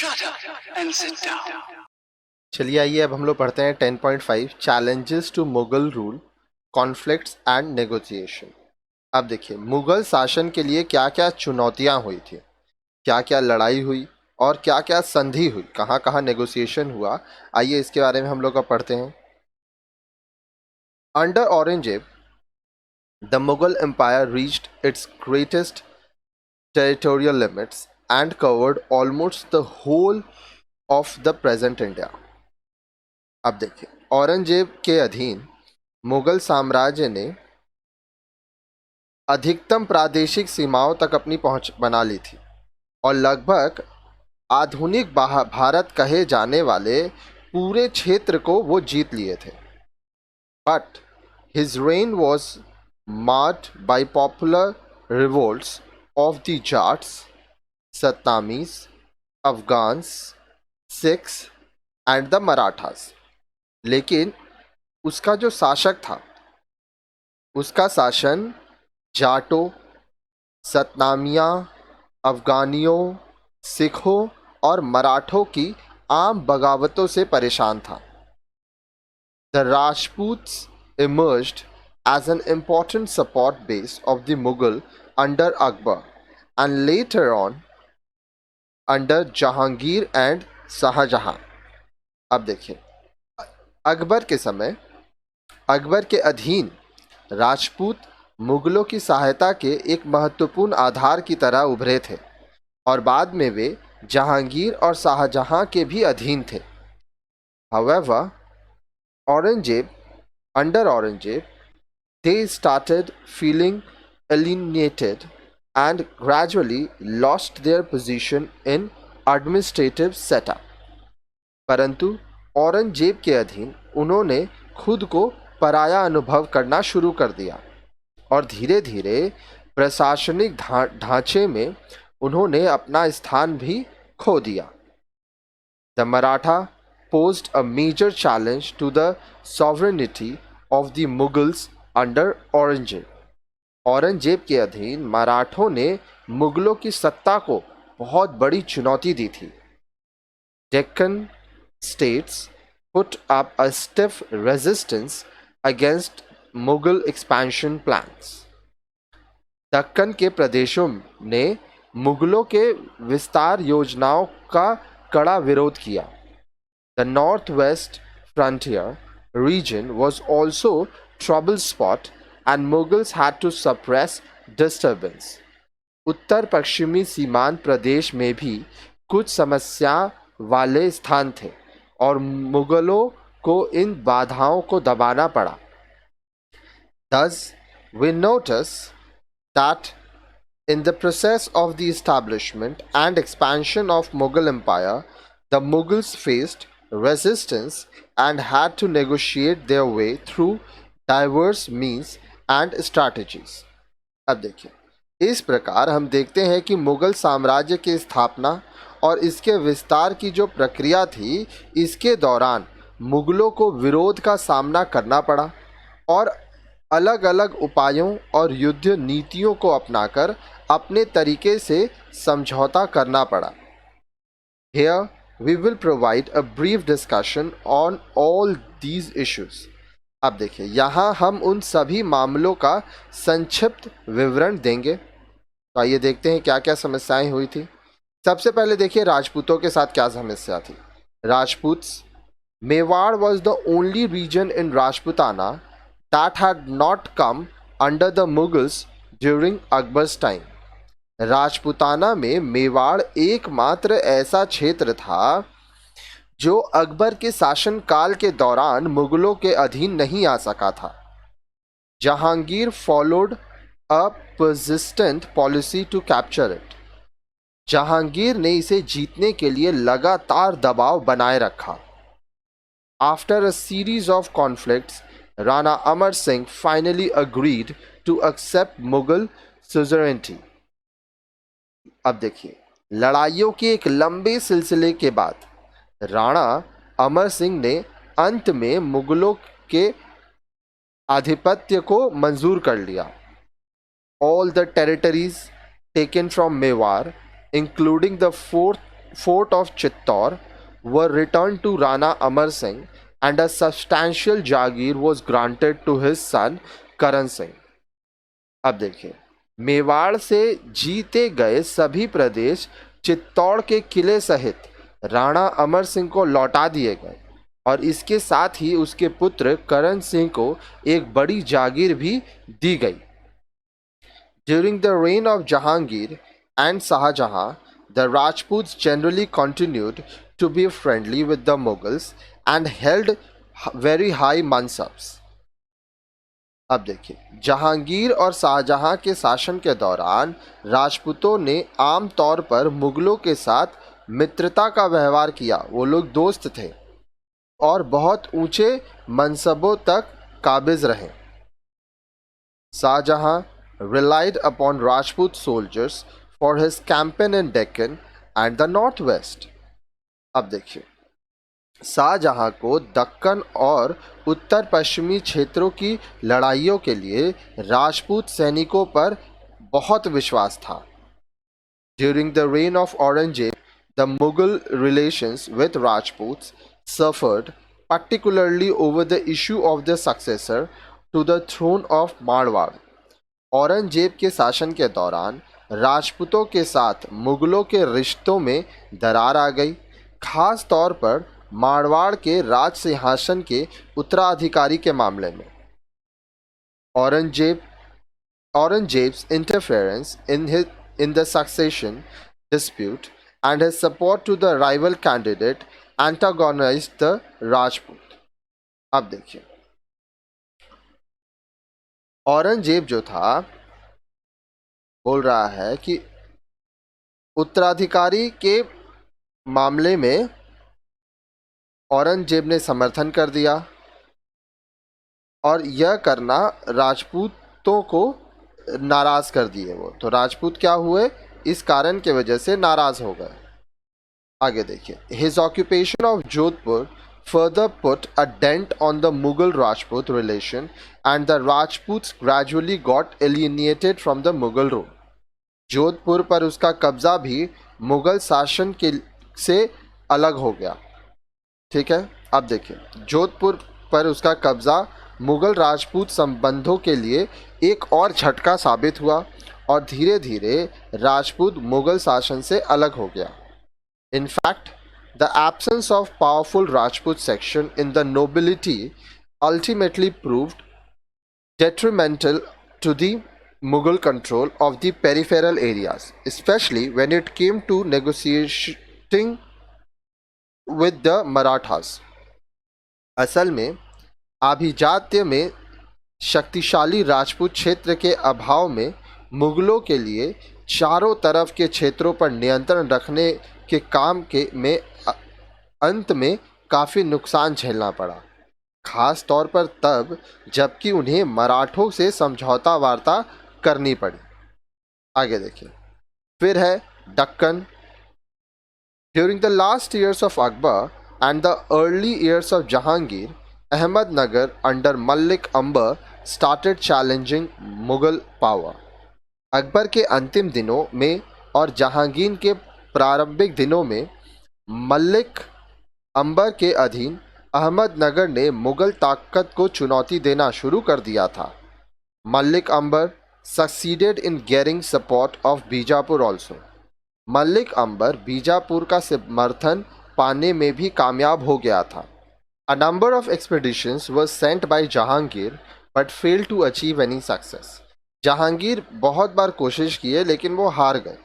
Shut up and sit down. चलिए आइए अब हम लोग पढ़ते हैं 10.5 challenges to Mughal rule, conflicts and negotiation. अब देखिए मुगल शासन के लिए क्या क्या चुनौतियां हुई थी, क्या क्या लड़ाई हुई और क्या क्या संधि हुई, कहाँ कहाँ नेगोशिएशन हुआ। आइए इसके बारे में हम लोग अब पढ़ते हैं। Under Aurangzeb the Mughal empire reached its greatest territorial limits and covered almost the whole of the present India। अब देखिए औरंगजेब के अधीन मुगल साम्राज्य ने अधिकतम प्रादेशिक सीमाओं तक अपनी पहुंच बना ली थी और लगभग आधुनिक भारत कहे जाने वाले पूरे क्षेत्र को वो जीत लिए थे। But his reign was marked by popular revolts of the Jats, सत्तामीज, अफगान्स, सिख्स एंड द मराठास। लेकिन उसका जो शासक था, उसका शासन जाटों, सतनामिया, अफगानियों, सिखों और मराठों की आम बगावतों से परेशान था। The Rajputs emerged as an important support base of the Mughal under Akbar and later on under Jahangir and Shahjahan. अब देखिए अकबर के समय अकबर के अधीन राजपूत मुगलों की सहायता के एक महत्वपूर्ण आधार की तरह उभरे थे और बाद में वे जहांगीर और शाहजहां के भी अधीन थे। However, under Aurangzeb, they started feeling alienated and gradually lost their position in administrative setup। परंतु औरंगजेब के अधीन उन्होंने खुद को पराया अनुभव करना शुरू कर दिया और धीरे धीरे प्रशासनिक ढांचे में उन्होंने अपना स्थान भी खो दिया। The Maratha posed a major challenge to the sovereignty of the Mughals under Aurangzeb. Aurangzeb के अधीन मराठों ने मुगलों की सत्ता को बहुत बड़ी चुनौती दी थी। Deccan states put up a stiff resistance against Mughal expansion plans। Deccan के प्रदेशों ने मुगलों के विस्तार योजनाओं का कड़ा विरोध किया। The northwest frontier region was also trouble spot and Mughals had to suppress disturbance। उत्तर पश्चिमी सीमांत प्रदेश में भी कुछ समस्या वाले स्थान थे और मुगलों को इन बाधाओं को दबाना पड़ा। Thus, we notice that in the process of the establishment and expansion of Mughal Empire, the Mughals faced resistance and had to negotiate their way through diverse means and strategies। अब देखिए इस प्रकार हम देखते हैं कि मुगल साम्राज्य की स्थापना और इसके विस्तार की जो प्रक्रिया थी, इसके दौरान मुगलों को विरोध का सामना करना पड़ा और अलग अलग उपायों और युद्ध नीतियों को अपनाकर अपने तरीके से समझौता करना पड़ा। Here we will provide a brief discussion on all these issues। अब देखिए यहाँ हम उन सभी मामलों का संक्षिप्त विवरण देंगे। तो आइए देखते हैं क्या क्या समस्याएं हुई थी। सबसे पहले देखिए राजपूतों के साथ क्या समस्या थी। राजपूत्स, Mewar was the only region in Rajputana that had not come under the Mughals during Akbar's time। Rajputana में मेवाड़ एकमात्र ऐसा क्षेत्र था जो अकबर के शासनकाल के दौरान मुगलों के अधीन नहीं आ सका था। Jahangir followed a persistent policy to capture it. Jahangir ने इसे जीतने के लिए लगातार दबाव बनाए रखा। After a series of conflicts, Rana Amar Singh finally agreed to accept Mughal suzerainty. अब देखिए लड़ाइयों के एक लंबे सिलसिले के बाद राणा अमर सिंह ने अंत में मुगलों के आधिपत्य को मंजूर कर लिया। All the territories taken from Mewar including the 4th fort of Chittor were returned to Rana Amar Singh and a substantial Jagir was granted to his son Karan Singh. अब देखिए, मेवाड़ से जीते गए सभी प्रदेश चित्तौड़ के किले सहित राणा अमर सिंह को लौटा दिए गए और इसके साथ ही उसके पुत्र करण सिंह को एक बड़ी जागीर भी दी गई. During the reign of Jahangir and Shahjahan, the Rajputs generally continued to be friendly with the Mughals and held very high mansabs. अब देखिए, जहांगीर और शाहजहां के शासन के दौरान राजपूतों ने आम तौर पर मुगलों के साथ मित्रता का व्यवहार किया. वो लोग दोस्त थे और बहुत ऊंचे मनसबों तक काबिज रहे. Shahjahan relied upon Rajput soldiers for his campaign in Deccan and the Northwest. अब देखिए, शाहजहां को दक्कन और उत्तर पश्चिमी क्षेत्रों की लड़ाइयों के लिए राजपूत सैनिकों पर बहुत विश्वास था. During the reign of Aurangzeb, the Mughal relations with Rajputs suffered, particularly over the issue of the successor to the throne of Marwar. Aurangzeb के शासन के दौरान राजपूतों के साथ मुगलों के रिश्तों में दरार आ गई, खास तौर पर मारवाड़ के राज सिंहासन के उत्तराधिकारी के मामले में. Aurangzeb's interference in the succession dispute and his support to the rival candidate antagonized the Rajput. अब देखिए, औरंगजेब जो था बोल रहा है कि उत्तराधिकारी के मामले में औरंगजेब ने समर्थन कर दिया और यह करना राजपूतों को नाराज कर दिए. वो तो राजपूत क्या हुए, इस कारण की वजह से नाराज हो गए. आगे देखिए, his occupation of Jodhpur further put a dent on the Mughal Rajput relation and the Rajputs gradually got alienated from the Mughal rule. Jodhpur पर उसका कब्जा भी मुगल शासन के से अलग हो गया. ठीक है, अब देखिए, जोधपुर पर उसका कब्जा मुगल राजपूत संबंधों के लिए एक और झटका साबित हुआ और धीरे धीरे राजपूत मुगल शासन से अलग हो गया. In fact, the absence of powerful Rajput section in the nobility ultimately proved detrimental to the Mughal control of the peripheral areas, especially when it came to negotiating with the Marathas. असल में आभिजात्य में शक्तिशाली राजपूत क्षेत्र के अभाव में मुगलों के लिए चारों तरफ के क्षेत्रों पर नियंत्रण रखने के काम के में अंत में काफ़ी नुकसान झेलना पड़ा, खास तौर पर तब जबकि उन्हें मराठों से समझौता वार्ता करनी पड़ी. आगे देखिए, फिर है Deccan. During the last years of Akbar and the early years of Jahangir, Ahmadnagar under Malik Ambar started challenging Mughal power. Akbar के अंतिम दिनों में और जहांगीर के प्रारंभिक दिनों में मलिक अंबर के अधीन अहमदनगर ने मुगल ताकत को चुनौती देना शुरू कर दिया था. Malik Ambar succeeded in getting support of Bijapur also. Malik Ambar Bijapur का समर्थन पाने में भी कामयाब हो गया था. A number of expeditions were sent by Jahangir but fail to achieve any success. Jahangir बहुत बार कोशिश किए लेकिन वो हार गए.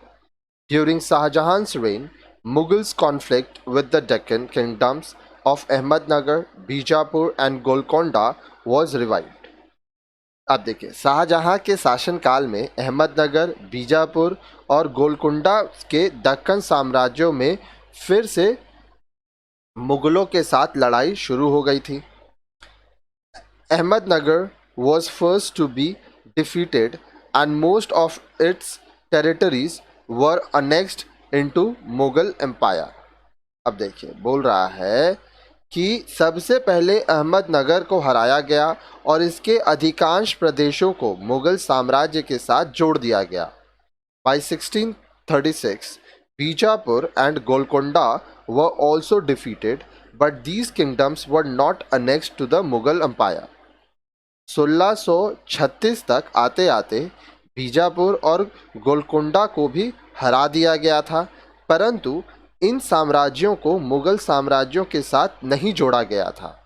During Shahjahan's reign, Mughals conflict with the Deccan kingdoms of Ahmednagar, Bijapur and Golconda was revived. अब देखिए, शाहजहां के शासनकाल में अहमदनगर, बीजापुर और गोलकुंडा के दक्कन साम्राज्यों में फिर से मुगलों के साथ लड़ाई शुरू हो गई थी. Ahmednagar was first to be defeated and most of its territories were annexed into Mughal empire. अब देखिए, बोल रहा है कि सबसे पहले अहमदनगर को हराया गया और इसके अधिकांश प्रदेशों को मुगल साम्राज्य के साथ जोड़ दिया गया. By 1636, Bijapur and Golconda were also defeated, but these kingdoms were not annexed to the Mughal Empire. 1636 तक आते आते बीजापुर और गोलकोंडा को भी हरा दिया गया था, परंतु इन साम्राज्यों को मुगल साम्राज्यों के साथ नहीं जोड़ा गया था.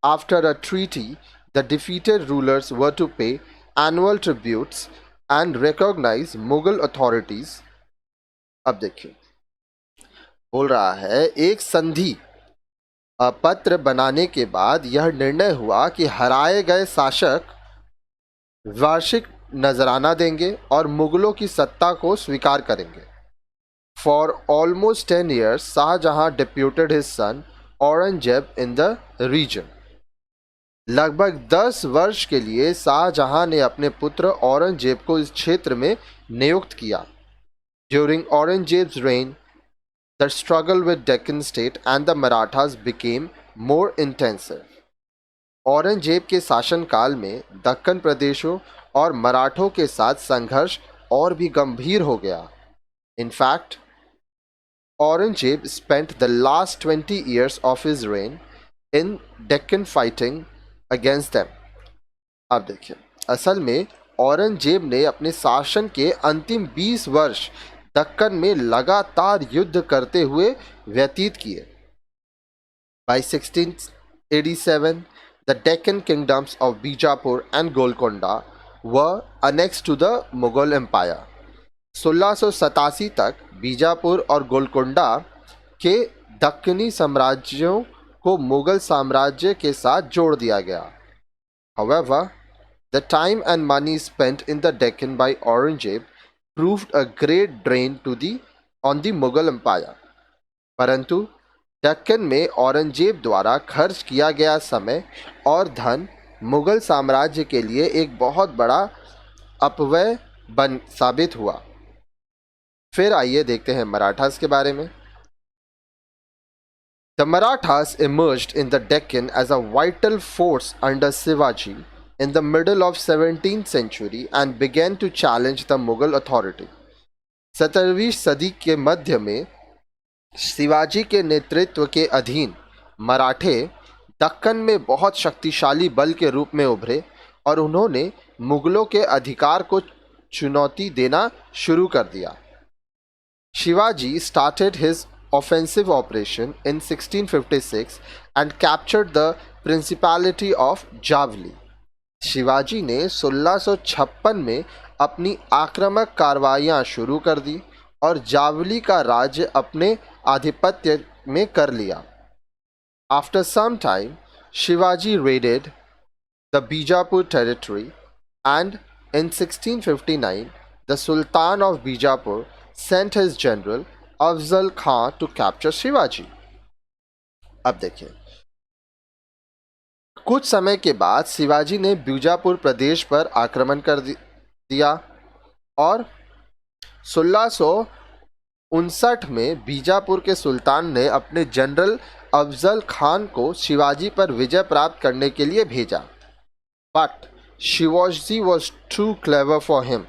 After a treaty, the defeated rulers were to pay annual tributes and recognize Mughal authorities. अब देखिए, बोल रहा है एक संधि पत्र बनाने के बाद यह निर्णय हुआ कि हराए गए शासक वार्षिक नजराना देंगे और मुगलों की सत्ता को स्वीकार करेंगे. For almost 10 years Shahjahan deputed his son Aurangzeb in the region. लगभग 10 वर्ष के लिए शाहजहां ने अपने पुत्र औरंगजेब को इस क्षेत्र में नियुक्त किया. During Aurangzeb's rain, the struggle with Deccan state and the Marathas became more intensive. Aurangzeb के शासनकाल में दक्कन प्रदेशों और मराठों के साथ संघर्ष और भी गंभीर हो गया. In fact, Aurangzeb spent the last 20 years of his reign in Deccan fighting against them. अब देखिए, असल में औरंगजेब ने अपने शासन के अंतिम 20 वर्ष दक्कन में लगातार युद्ध करते हुए व्यतीत किए. By 1687, the Deccan kingdoms of Bijapur and Golconda were annexed to the Mughal Empire. 1687 तक बीजापुर और गोलकोंडा के दक्कनी साम्राज्यों को मुगल साम्राज्य के साथ जोड़ दिया गया. However, the time and money spent in the Deccan by Aurangzeb proved a great drain on the Mughal Empire. परंतु दक्कन में औरंगजेब द्वारा खर्च किया गया समय और धन मुगल साम्राज्य के लिए एक बहुत बड़ा अपव्यय साबित हुआ. फिर आइए देखते हैं मराठास के बारे में. The Marathas emerged in the Deccan as a vital force under Shivaji in the middle of 17th century and began to challenge the Mughal authority. 17वीं सदी के मध्य में शिवाजी के नेतृत्व के अधीन मराठे दक्कन में बहुत शक्तिशाली बल के रूप में उभरे और उन्होंने मुगलों के अधिकार को चुनौती देना शुरू कर दिया. Shivaji started his offensive operation in 1656 and captured the Principality of Javli. Shivaji ने 1656 में अपनी आक्रामक कार्रवाइयाँ शुरू कर दी और जावली का राज्य अपने आधिपत्य में कर लिया. After some time, Shivaji raided the Bijapur territory and in 1659, the Sultan of Bijapur sent his general Afzal Khan to capture Shivaji. अब देखिए, कुछ समय के बाद शिवाजी ने बीजापुर प्रदेश पर आक्रमण कर दिया और 1659 में बीजापुर के सुल्तान ने अपने जनरल अफजल खान को शिवाजी पर विजय प्राप्त करने के लिए भेजा. But Shivaji was too clever for him,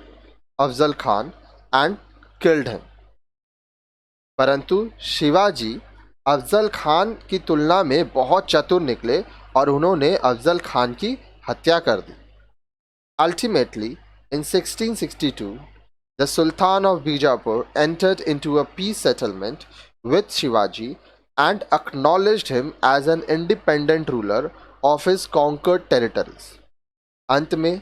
Afzal Khan, and killed him. परंतु शिवाजी अफजल खान की तुलना में बहुत चतुर निकले और उन्होंने अफजल खान की हत्या कर दी. Ultimately, in 1662, the Sultan of Bijapur entered into a peace settlement with Shivaji and acknowledged him as an independent ruler of his conquered territories. अंत में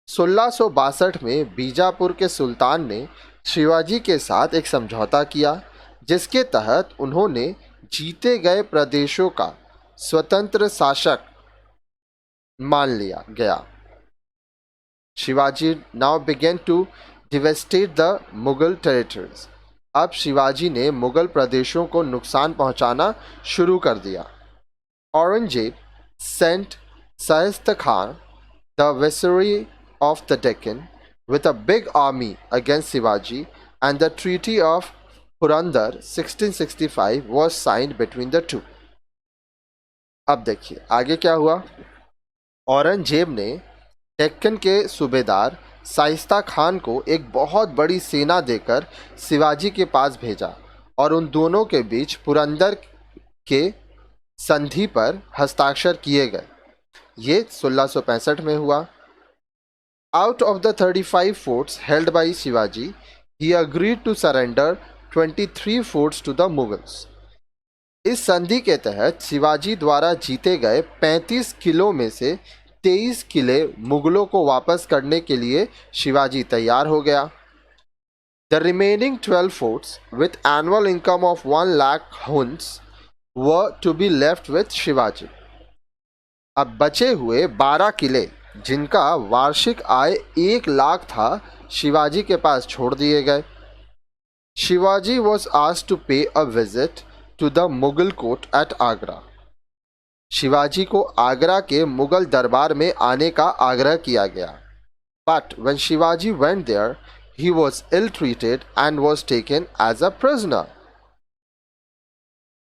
1662 में बीजापुर के सुल्तान ने शिवाजी के साथ एक समझौता किया जिसके तहत उन्होंने जीते गए प्रदेशों का स्वतंत्र शासक मान लिया गया. Shivaji now began to devastate the Mughal territories. अब शिवाजी ने मुगल प्रदेशों को नुकसान पहुंचाना शुरू कर दिया. Aurangzeb sent Shaista Khan, the viceroy of the Deccan, with a big army against Shivaji, and the Treaty of Purandar 1665 was signed between the two. अब देखिए आगे क्या हुआ. औरंगजेब ने डेक्कन के सूबेदार शाइस्ता खान को एक बहुत बड़ी सेना देकर शिवाजी के पास भेजा और उन दोनों के बीच पुरंदर के संधि पर हस्ताक्षर किए गए। ये 1665 में हुआ। Out of the 35 forts held by Shivaji, he agreed to surrender 23 forts to the Mughals. इस संधि के तहत शिवाजी द्वारा जीते गए 35 किलों में से 23 किले मुगलों को वापस करने के लिए शिवाजी तैयार हो गया। The remaining 12 forts with annual income of 1 lakh hunds were to be left with Shivaji. अब बचे हुए 12 किले जिनका वार्षिक आय 1 लाख था शिवाजी के पास छोड़ दिए गए। Shivaji was asked to pay a visit to the Mughal court at Agra. Shivaji को आगरा के मुगल दरबार में आने का आग्रह किया गया। But when Shivaji went there he was ill treated and was taken as a prisoner.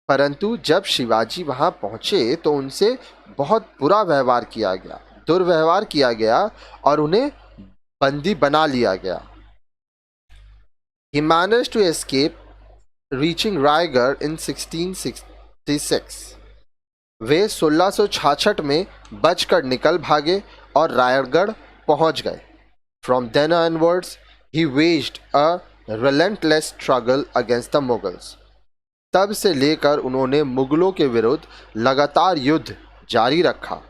परंतु जब शिवाजी वहां पहुंचे तो उनसे बहुत बुरा व्यवहार किया गया, दुर्व्यवहार किया गया और उन्हें बंदी बना लिया गया। He managed to escape, reaching Raigarh in 1666. वे 1666 में बचकर निकल भागे और रायगढ़ पहुंच गए। From then onwards, he waged a relentless struggle against the Mughals. तब से लेकर उन्होंने मुगलों के विरुद्ध लगातार युद्ध जारी रखा।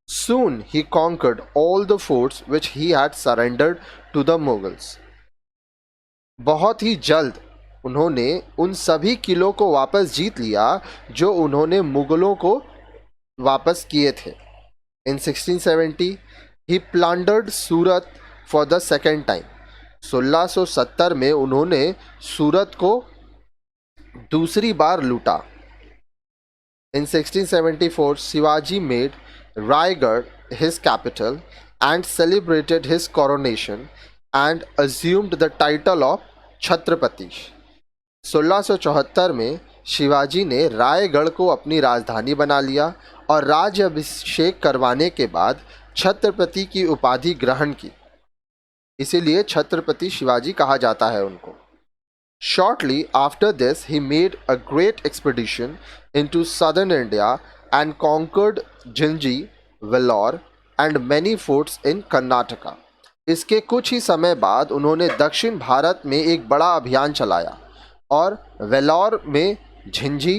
Soon he conquered all the forts which he had surrendered to the Mughals. बहुत ही जल्द उन्होंने उन सभी किलों को वापस जीत लिया जो उन्होंने मुगलों को वापस किए थे। In 1670 he plundered Surat for the second time. 1670 में उन्होंने सूरत को दूसरी बार लूटा। In 1674 Shivaji made Raigad his capital and celebrated his coronation and assumed the title of Chhatrapati. 1674 में शिवाजी ने रायगढ़ को अपनी राजधानी बना लिया और राज्याभिषेक करवाने के बाद छत्रपति की उपाधि ग्रहण की। इसीलिए छत्रपति शिवाजी कहा जाता है उनको। Shortly after this, he made a great expedition into southern India and conquered Jinji, Vellore and many forts in Karnataka. इसके कुछ ही समय बाद उन्होंने दक्षिण भारत में एक बड़ा अभियान चलाया और वेल्लोर में झिंझी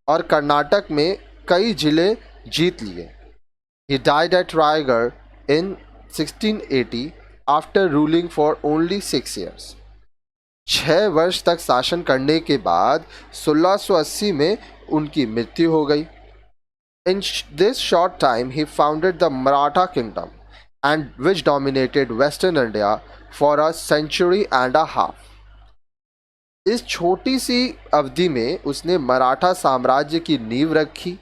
और कर्नाटक में कई जिले जीत लिए। He died at Raigad in 1680 after ruling for only 6 years. 6 वर्ष तक शासन करने के बाद 1680 में उनकी मृत्यु हो गई। In this short time he founded the Maratha kingdom and which dominated western India for a century and a half. इस छोटी सी अवधि में उसने मराठा साम्राज्य की नींव रखी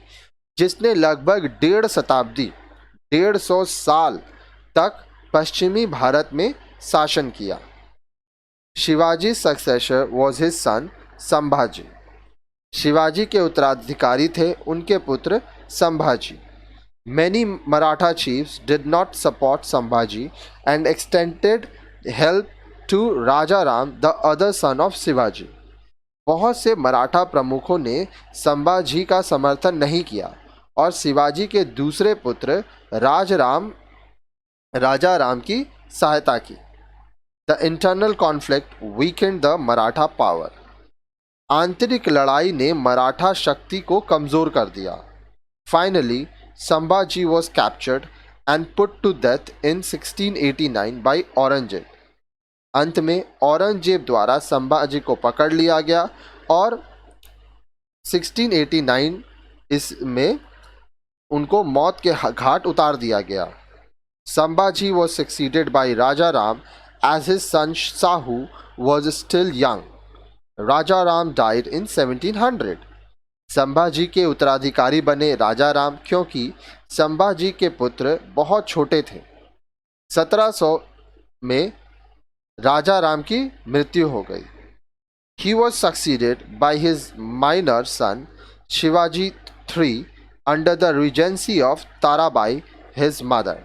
जिसने लगभग 1.5 शताब्दी 150 साल तक पश्चिमी भारत में शासन किया। Shivaji successor was his son Sambhaji. Shivaji के उत्तराधिकारी थे उनके पुत्र Sambhaji. Many Maratha chiefs did not support Sambhaji and extended help to Raja Ram, the other son of Shivaji. बहुत से मराठा प्रमुखों ने संभाजी का समर्थन नहीं किया और शिवाजी के दूसरे पुत्र राजा राम की सहायता की। The internal conflict weakened the Maratha power. आंतरिक लड़ाई ने मराठा शक्ति को कमजोर कर दिया। Finally, Sambhaji was captured and put to death in 1689 by Aurangzeb. अंत में औरंगजेब द्वारा संभाजी को पकड़ लिया गया और 1689 इसमें उनको मौत के घाट उतार दिया गया। Sambhaji was succeeded by Raja Ram as his son Sahu was still young. Raja Ram died in 1700. Sambhaji के उत्तराधिकारी बने राजा राम क्योंकि संभाजी के पुत्र बहुत छोटे थे। 1700 में राजा राम की मृत्यु हो गई। He was succeeded by his minor son Shivaji III under the regency of Tarabai, his mother.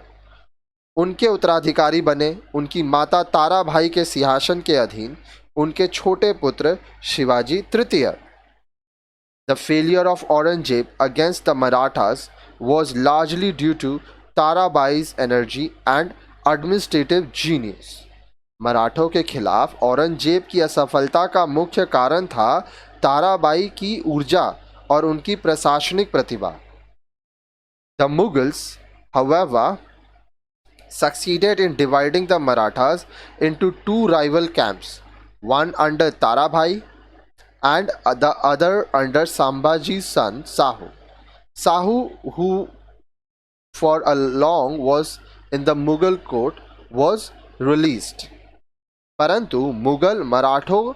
उनके उत्तराधिकारी बने उनकी माता ताराबाई के सिंहासन के अधीन उनके छोटे पुत्र शिवाजी तृतीय। The failure of Aurangzeb against the Marathas was largely due to Tarabai's energy and administrative genius. मराठों के खिलाफ औरंगजेब की असफलता का मुख्य कारण था ताराबाई की ऊर्जा और उनकी प्रशासनिक प्रतिभा। The Mughals, however, succeeded in dividing the Marathas into two rival camps, one under Tarabai and the other under Sambhaji's son Sahu. Sahu, who for a long was in the Mughal court, was released. परंतु मुगल मराठों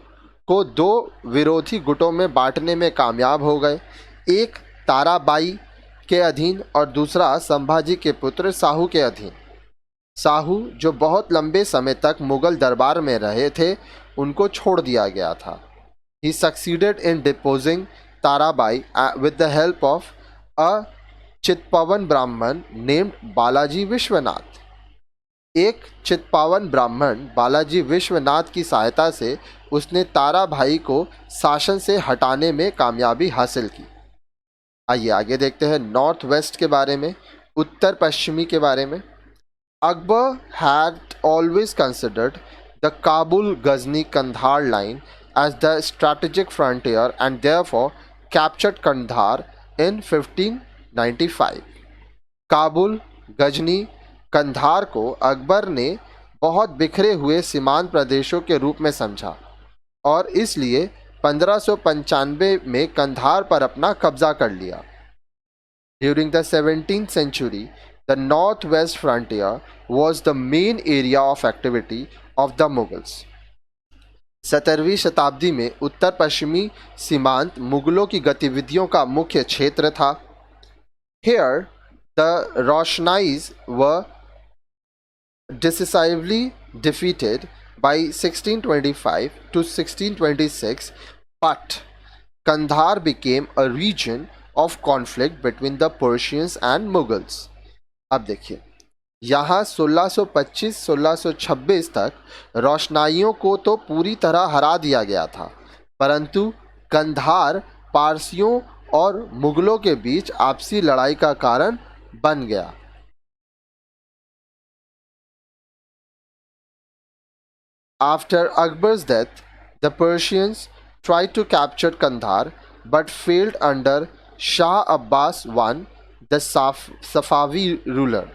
को दो विरोधी गुटों में बांटने में कामयाब हो गए, एक ताराबाई के अधीन और दूसरा संभाजी के पुत्र साहू के अधीन। साहू, जो बहुत लंबे समय तक मुगल दरबार में रहे थे, उनको छोड़ दिया गया था। He succeeded in deposing Tarabai with the help of a Chitpavan ब्राह्मण named बालाजी विश्वनाथ। एक चितपावन ब्राह्मण बालाजी विश्वनाथ की सहायता से उसने ताराबाई को शासन से हटाने में कामयाबी हासिल की। आइए आगे देखते हैं नॉर्थ वेस्ट के बारे में, उत्तर पश्चिमी के बारे में। Akbar had always considered the Kabul-Ghazni Kandahar line as the strategic frontier and therefore captured Kandahar in 1595. Kabul, Ghazni, Kandahar को अकबर ने बहुत बिखरे हुए सीमांत प्रदेशों के रूप में समझा और इसलिए 1595 में कंधार पर अपना कब्जा कर लिया। During the 17th century, the northwest frontier was the main area of activity of the Mughals. 17वीं शताब्दी में उत्तर पश्चिमी सीमांत मुगलों की गतिविधियों का मुख्य क्षेत्र था। Here, the Roshanais were decisively defeated by 1625 to 1626, but Kandahar became a region of conflict between the Persians and Mughals. अब देखिए, यहाँ 1625-1626 तक रोशनाइयों को तो पूरी तरह हरा दिया गया था, परंतु कंधार पारसियों और मुगलों के बीच आपसी लड़ाई का कारण बन गया। After Akbar's death, the Persians tried to capture Kandahar but failed under Shah Abbas I, the Safavi ruler.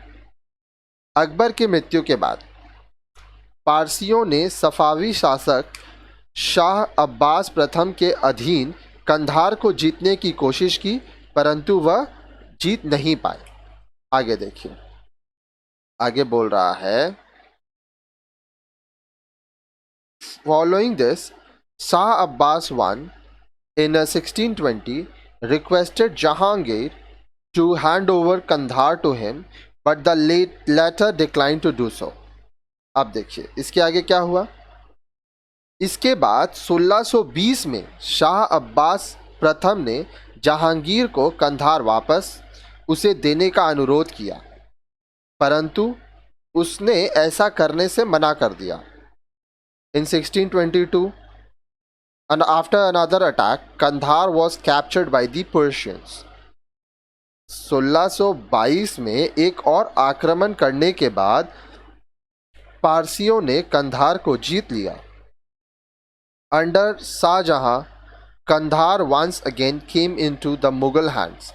Akbar की मृत्यु के बाद पारसियों ने सफावी शासक शाह अब्बास प्रथम के अधीन कंधार को जीतने की कोशिश की, परंतु वह जीत नहीं पाए। आगे देखिए, आगे बोल रहा है, following this Shah Abbas I in 1620 requested Jahangir to hand over Kandahar to him, but the latter declined to do so. अब देखिए इसके आगे क्या हुआ। इसके बाद 1620 में शाह अब्बास प्रथम ने जहांगीर को कंधार वापस उसे देने का अनुरोध किया, परंतु उसने ऐसा करने से मना कर दिया। In 1622, and after another attack, Kandahar was captured by the Persians. 1622 में एक और आक्रमण करने के बाद पारसियों ने कंधार को जीत लिया। Under Shahjahan, Kandahar once again came into the Mughal hands,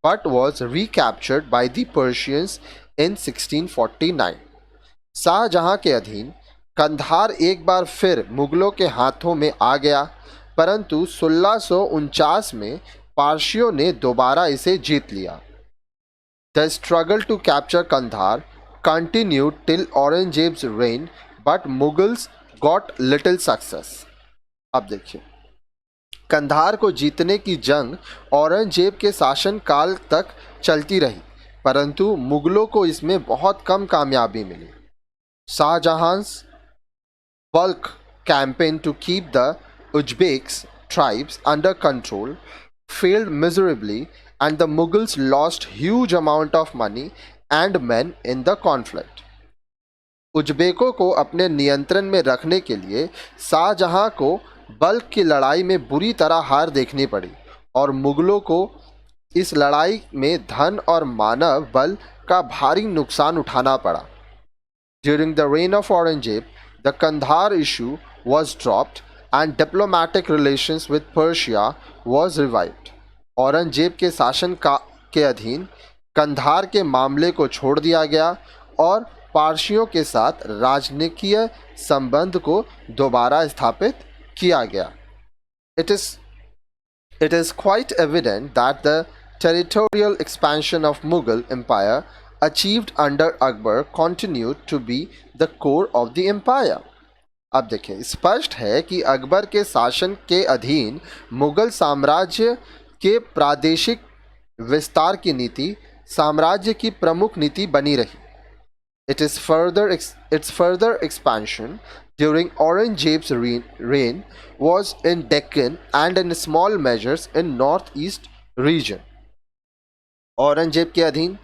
but was recaptured by the Persians in 1649. Shahjahan के अधीन कंधार एक बार फिर मुगलों के हाथों में आ गया, परंतु 1649 में पारसियों ने दोबारा इसे जीत लिया। The struggle to capture Kandahar continued till Aurangzeb's reign, but Mughals got little success. अब देखिए, कंधार को जीतने की जंग औरंगजेब के शासन काल तक चलती रही, परंतु मुगलों को इसमें बहुत कम कामयाबी मिली। शाहजहां's bulk campaign to keep the Uzbeks tribes under control failed miserably, and the Mughals lost huge amount of money and men in the conflict. उज़्बेकों को अपने नियंत्रण में रखने के लिए शाहजहां को बल्ख की लड़ाई में बुरी तरह हार देखनी पड़ी और मुगलों को इस लड़ाई में धन और मानव बल का भारी नुकसान उठाना पड़ा। During the reign of Aurangzeb, the Kandahar issue was dropped and diplomatic relations with Persia was revived. Aurangzeb के शासन के अधीन कंधार के मामले को छोड़ दिया गया और पारसियों के साथ राजनीतिक संबंध को दोबारा स्थापित किया गया। It is quite evident that the territorial expansion of Mughal Empire achieved under Akbar continued to be the core of the empire. अब देखिए, स्पष्ट है कि अकबर के शासन के अधीन मुगल साम्राज्य के प्रादेशिक विस्तार की नीति साम्राज्य की प्रमुख नीति बनी रही। Its further expansion during Aurangzeb's reign was in Deccan and in small measures in northeast region. Aurangzeb के अधीन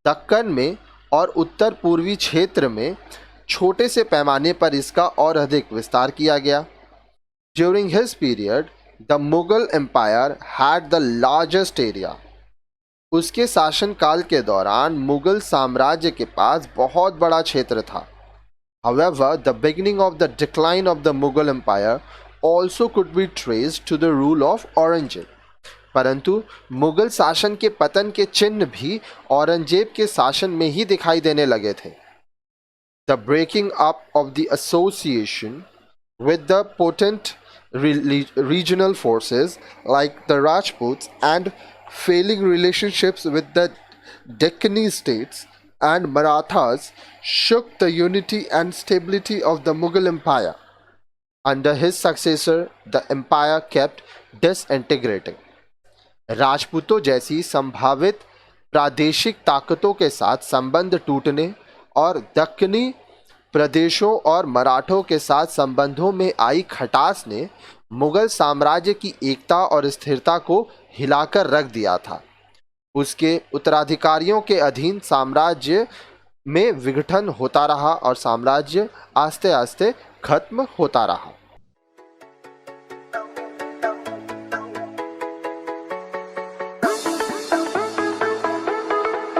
दक्कन में और उत्तर पूर्वी क्षेत्र में छोटे से पैमाने पर इसका और अधिक विस्तार किया गया। During his period, the Mughal Empire had the largest area. उसके शासनकाल के दौरान मुगल साम्राज्य के पास बहुत बड़ा क्षेत्र था। However, the beginning of the decline of the Mughal Empire also could be traced to the rule of Aurangzeb. परंतु मुगल शासन के पतन के चिन्ह भी औरंगजेब के शासन में ही दिखाई देने लगे थे। The breaking up of the association with the potent regional forces like the Rajputs and failing relationships with the Deccani states and Marathas shook the unity and stability of the Mughal Empire. Under his successor, the empire kept disintegrating. राजपूतों जैसी संभावित प्रादेशिक ताकतों के साथ संबंध टूटने और दक्कनी प्रदेशों और मराठों के साथ संबंधों में आई खटास ने मुगल साम्राज्य की एकता और स्थिरता को हिलाकर रख दिया था। उसके उत्तराधिकारियों के अधीन साम्राज्य में विघटन होता रहा और साम्राज्य आस्ते आस्ते खत्म होता रहा।